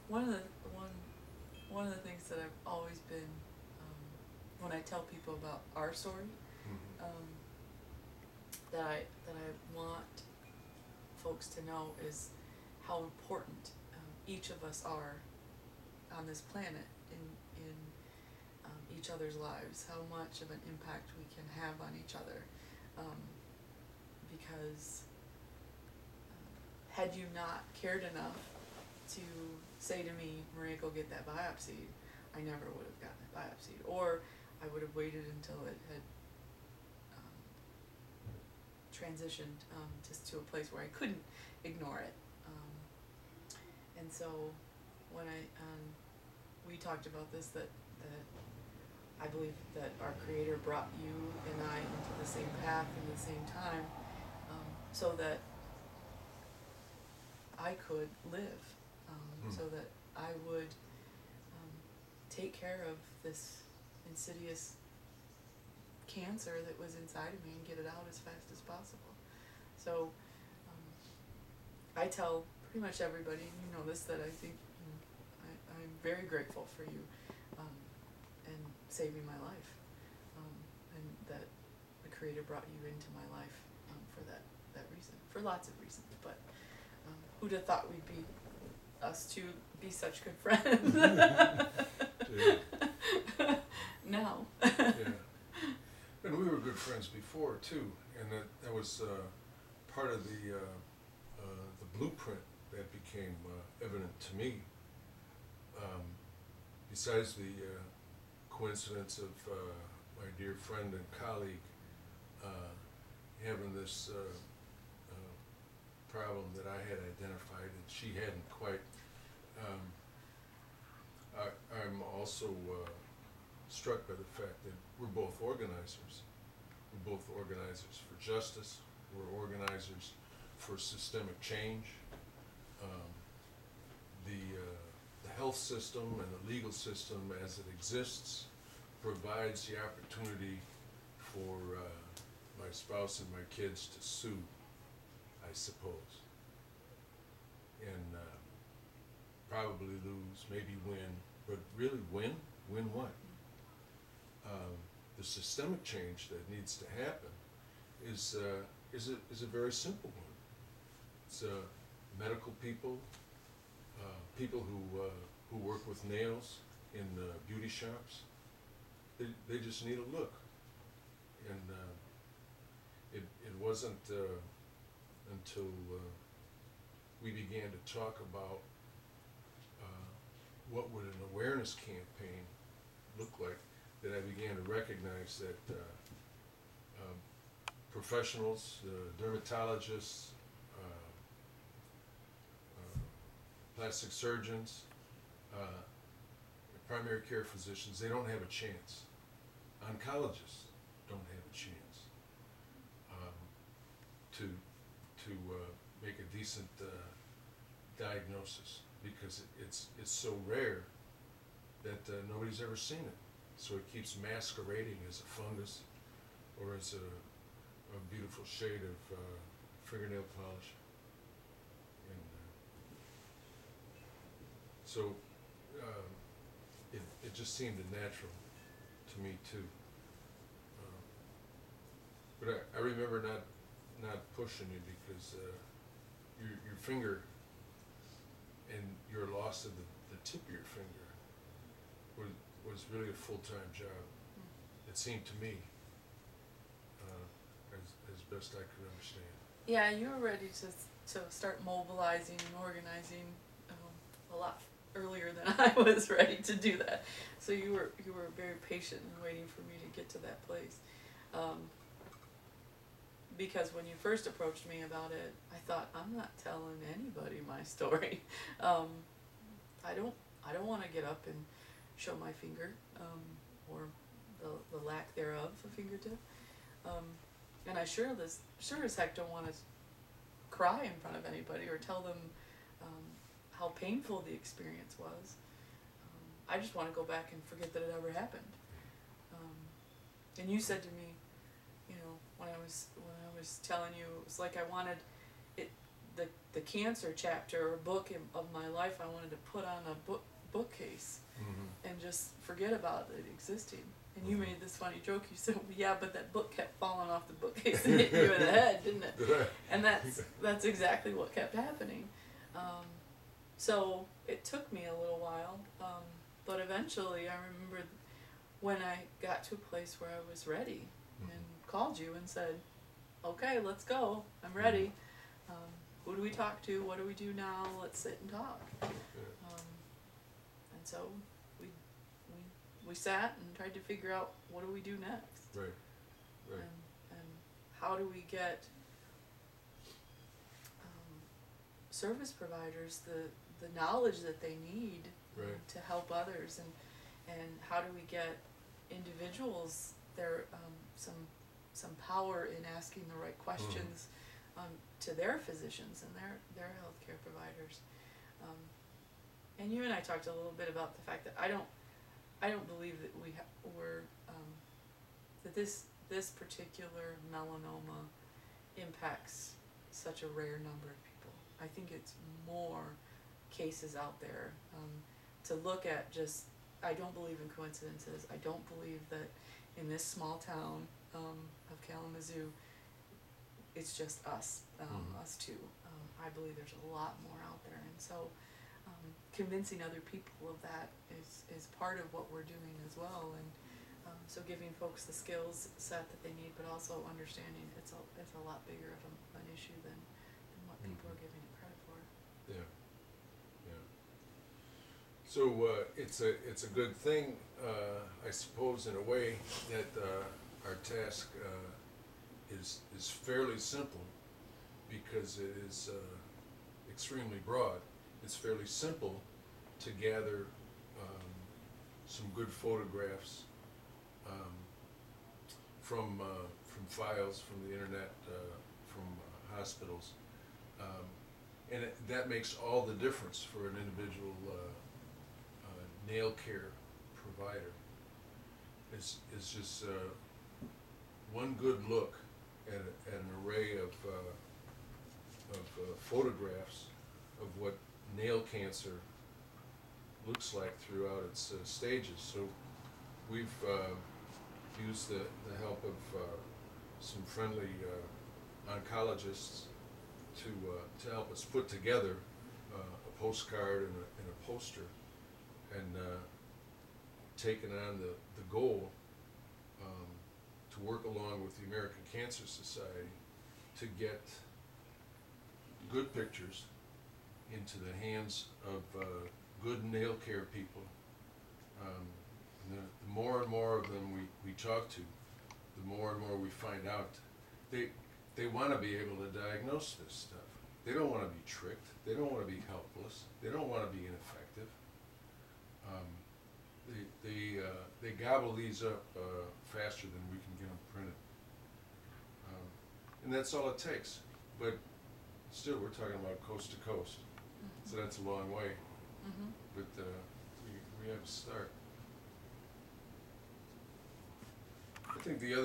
One of the one of the things that I've always been, when I tell people about our story, Mm-hmm. um, that I want folks to know is how important each of us are on this planet in each other's lives, how much of an impact we can have on each other, um, because had you not cared enough to say to me, Maria, go get that biopsy, I never would have gotten it biopsied, or I would have waited until it had um, transitioned just to a place where I couldn't ignore it. And so when we talked about this, that I believe that our Creator brought you and I into the same path in the same time, so that I could live, Mm. so that I would take care of this insidious cancer that was inside of me and get it out as fast as possible. So I tell pretty much everybody, and you know this, that I think I'm very grateful for you and saving my life, and that the Creator brought you into my life for that reason, for lots of reasons. But who'd have thought we'd be us two be such good friends? Yeah. Now. Yeah. And we were good friends before too, and that was part of the blueprint that became evident to me. Um, Besides the coincidence of my dear friend and colleague having this problem that I had identified and she hadn't quite, um, I'm also struck by the fact that we're both organizers. We're both organizers for justice. We're organizers for systemic change. Um, the health system and the legal system as it exists provides the opportunity for my spouse and my kids to sue, I suppose, and probably lose, maybe win, but really win? Win what? The systemic change that needs to happen is a very simple one. It's medical people, people who work with nails in beauty shops. They just need a look, and it wasn't until we began to talk about what would an awareness campaign look like that I began to recognize that professionals, dermatologists, plastic surgeons, primary care physicians, they don't have a chance. Oncologists don't have a chance to make a decent diagnosis because it's so rare that nobody's ever seen it. So it keeps masquerading as a fungus or as a beautiful shade of fingernail polish. And so it just seemed natural to me too. But I remember not pushing you because your finger and your loss of the tip of your finger was really a full-time job. It seemed to me, as best I could understand. Yeah, you were ready to start mobilizing and organizing a lot earlier than I was ready to do that. So you were very patient and waiting for me to get to that place. Because when you first approached me about it, I thought, I'm not telling anybody my story. I don't want to get up and show my finger, or the lack thereof, a fingertip. And I sure as heck don't want to cry in front of anybody or tell them how painful the experience was. I just want to go back and forget that it ever happened. And you said to me, when I was telling you, it was like I wanted it, the cancer chapter or book of my life I wanted to put on a bookcase and just forget about it existing. And you made this funny joke. You said, well, "Yeah, but that book kept falling off the bookcase and hitting you in the head, didn't it?" And that's exactly what kept happening. So it took me a little while, but eventually I remembered when I got to a place where I was ready and called you and said, "Okay, let's go. I'm ready. Who do we talk to? What do we do now? Let's sit and talk." And so we sat and tried to figure out what do we do next. Right. And how do we get service providers the knowledge that they need to help others, and how do we get individuals their some power in asking the right questions to their physicians and their healthcare providers. And you and I talked a little bit about the fact that I don't believe that we're that this particular melanoma impacts such a rare number of people. I think it's more cases out there to look at. Just, I don't believe in coincidences. I don't believe that in this small town of Kalamazoo it's just us, us two. I believe there's a lot more out there, and so convincing other people of that is part of what we're doing as well, and so giving folks the skills set that they need, but also understanding it's a lot bigger of an issue than what people are giving it credit for. Yeah. So it's a good thing, I suppose, in a way, that our task is fairly simple, because it is extremely broad. It's fairly simple to gather some good photographs from files from the internet, from hospitals, and that makes all the difference for an individual nail care provider. It's just one good look at an array of photographs of what nail cancer looks like throughout its stages. So we've used the help of some friendly oncologists to help us put together a postcard and a poster, and taken on the goal to work along with the American Cancer Society to get good pictures into the hands of good nail care people. The more and more of them we talk to, the more and more we find out they want to be able to diagnose this stuff. They don't want to be tricked. They don't want to be helpless. They don't want to be ineffective. They gobble these up faster than we can get them printed. And that's all it takes. But still, we're talking about coast to coast. So that's a long way. But we have to start. I think the other